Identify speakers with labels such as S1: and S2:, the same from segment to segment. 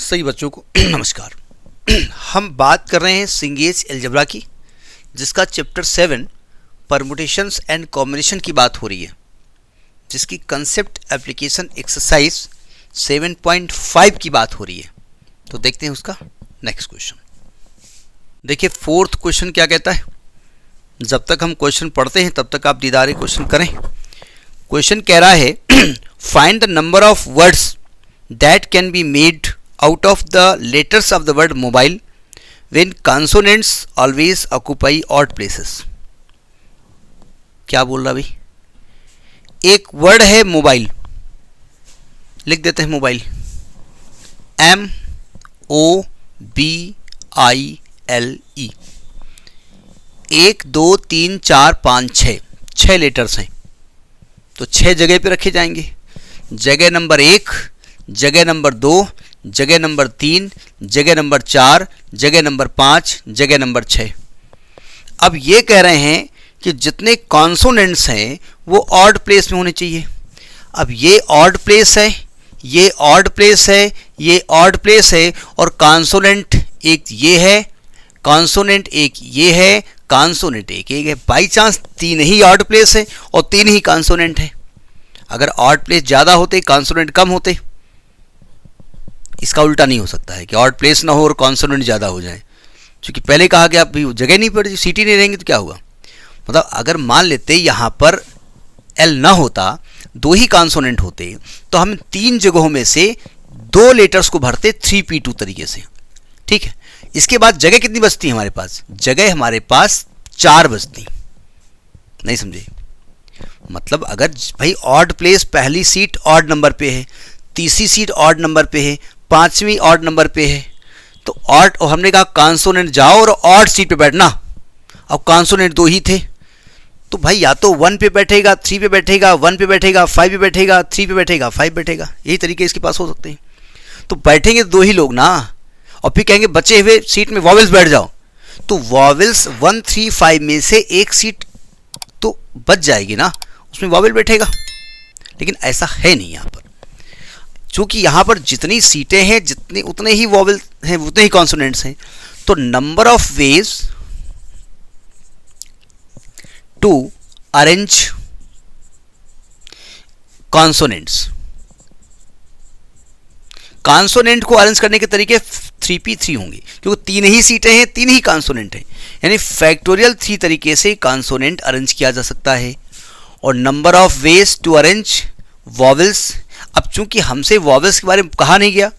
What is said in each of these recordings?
S1: सभी बच्चों को नमस्कार। हम बात कर रहे हैं सिंगेज अलजेब्रा की, जिसका चैप्टर 7 परमुटेशंस एंड कॉम्बिनेशन की बात हो रही है, जिसकी कंसेप्ट एप्लीकेशन एक्सरसाइज 7.5 की बात हो रही है। तो देखते हैं उसका नेक्स्ट क्वेश्चन। देखिए फोर्थ क्वेश्चन क्या कहता है। जब तक हम क्वेश्चन पढ़ते हैं तब तक आप दीदारे क्वेश्चन करें। क्वेश्चन कह रहा है find the number of words that can be made out of the letters of the word mobile when consonants always occupy odd places। क्या बोल रहा भाई? एक वर्ड है मोबाइल, लिख देते हैं मोबाइल, MOBILE। 1 2 3 4 5 6 लेटर्स हैं, तो 6 जगह पे रखे जाएंगे। जगह नंबर 1, जगह नंबर 2, जगह नंबर 3, जगह नंबर 4, जगह नंबर 5, जगह नंबर 6। अब ये कह रहे हैं कि जितने कॉन्सोनेंट्स हैं वो ऑड प्लेस में होने चाहिए। अब ये ऑड प्लेस है, ये ऑड प्लेस है, ये ऑड प्लेस है, और कॉन्सोनेंट एक ये है, कॉन्सोनेंट एक ये है, कॉन्सोनेंट एक है। By chance 3 he odd place है और 3 ही कॉन्सोनेंट है। अगर ऑड प्लेस ज़्यादा होते, कॉन्सोनेंट कम होते। इसका उल्टा नहीं हो सकता है कि ऑड प्लेस ना हो और कॉन्सोनेंट ज़्यादा हो जाए, क्योंकि पहले कहा गया आप जगह नहीं पड़ी, सीटी नहीं रहेंगे तो क्या हुआ। मतलब अगर मान लेते यहाँ पर एल ना होता, 2 ही कॉन्सोनेंट होते, तो हम 3 जगहों में से 2 लेटर्स को भरते 3P2 तरीके से। ठीक है, इसके बाद जगह कितनी बचती है हमारे पास? जगह हमारे पास 4 बचती। नहीं समझे? मतलब अगर भाई ऑड प्लेस पहली सीट ऑड नंबर पे है, तीसरी सीट ऑड नंबर पे है, 5वीं ऑड नंबर पे है, तो ऑड, और हमने कहा कॉन्सोनेंट जाओ और ऑड सीट पे बैठना। अब कॉन्सोनेंट 2 ही थे, तो भाई या तो 1 पे बैठेगा, 3 पे बैठेगा, 1 पे बैठेगा, 5 पे बैठेगा, 3 पे बैठेगा, 5 बैठेगा। यही तरीके इसके पास हो सकते हैं। तो बैठेंगे 2 ही लोग ना, और फिर कहेंगे बचे हुए सीट में वॉवेल्स बैठ जाओ, तो वॉवेल्स 1 3 5 में से एक सीट तो बच जाएगी ना, उसमें वॉवेल बैठेगा। लेकिन ऐसा है नहीं यहाँ पर, चूँकि यहाँ पर जितनी सीटें हैं जितने उतने ही वॉवेल हैं, उतने ही कॉन्सोनेंट्स हैं। तो number of ways to arrange consonants, consonant को अरेंज करने के तरीके 3P3 होंगे, क्योंकि 3 ही सीटें हैं, 3 ही कॉन्सोनेंट हैं, यानी फैक्टोरियल 3 तरीके से कॉन्सोनेंट अरेंज किया जा सकता है। और number of ways to arrange vowels, अब चूंकि हमसे वॉवेल्स के बारे में कहा नहीं गया,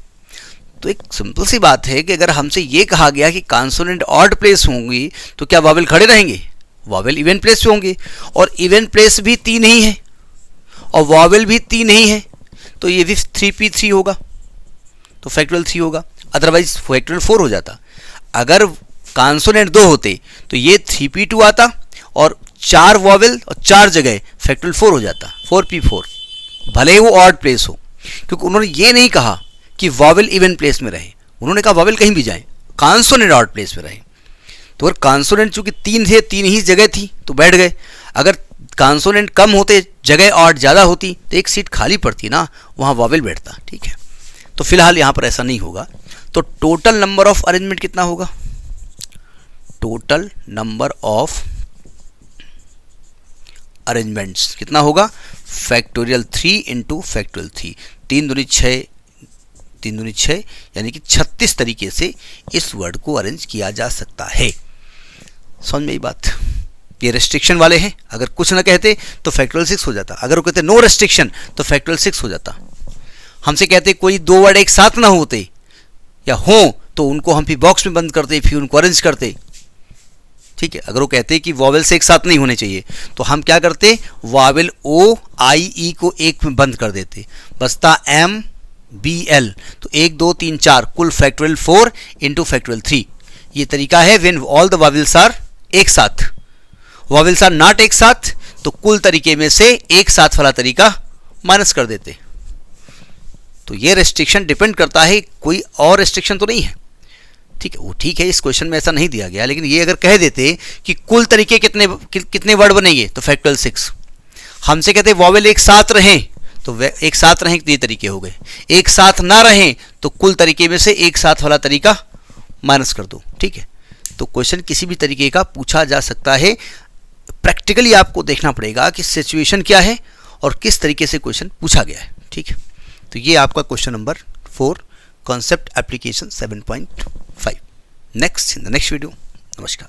S1: तो एक सिंपल सी बात है कि अगर हमसे ये कहा गया कि कॉन्सोनेंट ऑड प्लेस होंगी, तो क्या वॉवेल खड़े रहेंगे? वॉवेल इवन प्लेस पे होंगे, और इवन प्लेस भी 3 ही है और वॉवेल भी 3 ही है, तो ये भी 3P3 होगा, तो फैक्टोरियल 3 होगा। अदरवाइज फैक्टोरियल 4 हो जाता। अगर कॉन्सोनेंट 2 होते तो ये 3P2 आता, और 4 वॉवेल और 4 जगह फैक्टोरियल 4 हो जाता, 4P4, भले ही वो ऑड प्लेस हो। क्योंकि उन्होंने ये नहीं कहा कि वॉवेल इवन प्लेस में रहे, उन्होंने कहा वॉवेल कहीं भी जाए, कॉन्सोनेंट ऑड प्लेस में रहे। तो अगर कॉन्सोनेंट चूंकि 3 थे, 3 ही जगह थी, तो बैठ गए। अगर कॉन्सोनेंट कम होते, जगह ऑड ज़्यादा होती, तो एक सीट खाली पड़ती ना, वहाँ वॉवेल बैठता। ठीक है, तो फिलहाल यहाँ पर ऐसा नहीं होगा। तो टोटल नंबर ऑफ अरेंजमेंट कितना होगा? टोटल नंबर ऑफ अरेंजमेंट्स कितना होगा? फैक्टोरियल 3 इंटू फैक्टोरियल 3, 3 दूनी 6, 3 दूनी 6, यानी कि 36 तरीके से इस वर्ड को अरेंज किया जा सकता है। समझ में ये बात? ये रेस्ट्रिक्शन वाले हैं, अगर कुछ ना कहते तो फैक्टोरियल 6 हो जाता, अगर वो कहते नो रेस्ट्रिक्शन तो फैक्टोरियल 6 हो जाता। हमसे कहते कोई 2 वर्ड एक साथ ना होते या हो, तो उनको हम फिर बॉक्स में बंद करते, फिर उनको अरेंज करते। ठीक है, अगर वो कहते हैं कि वॉवेल से एक साथ नहीं होने चाहिए, तो हम क्या करते? वॉवेल OIE को एक में बंद कर देते, बचता MBL। तो 1 2 3 4 कुल फैक्टोरियल 4 इंटू फैक्टोरियल 3। ये तरीका है when all the vowels are एक साथ। वॉवेल्स आर नॉट एक साथ, तो कुल तरीके में से एक साथ वाला तरीका माइनस कर देते। तो ये रेस्ट्रिक्शन डिपेंड करता है, कोई और रेस्ट्रिक्शन तो नहीं है। ठीक है, वो ठीक है, इस क्वेश्चन में ऐसा नहीं दिया गया, लेकिन ये अगर कह देते कि कुल तरीके कितने वर्ड बनेंगे, तो फैक्टोरियल 6। हमसे कहते वॉवेल एक साथ रहें, तो एक साथ रहें तो ये तरीके हो गए, एक साथ ना रहें तो कुल तरीके में से एक साथ वाला तरीका माइनस कर दो, ठीक है। तो क्वेश्चन किसी भी तरीके का पूछा जा सकता है, प्रैक्टिकली आपको देखना पड़ेगा कि सिचुएशन क्या है और किस तरीके से क्वेश्चन पूछा गया है, ठीक है। तो ये आपका question number 4 concept application 7.5। Next in the next video. नमस्कार।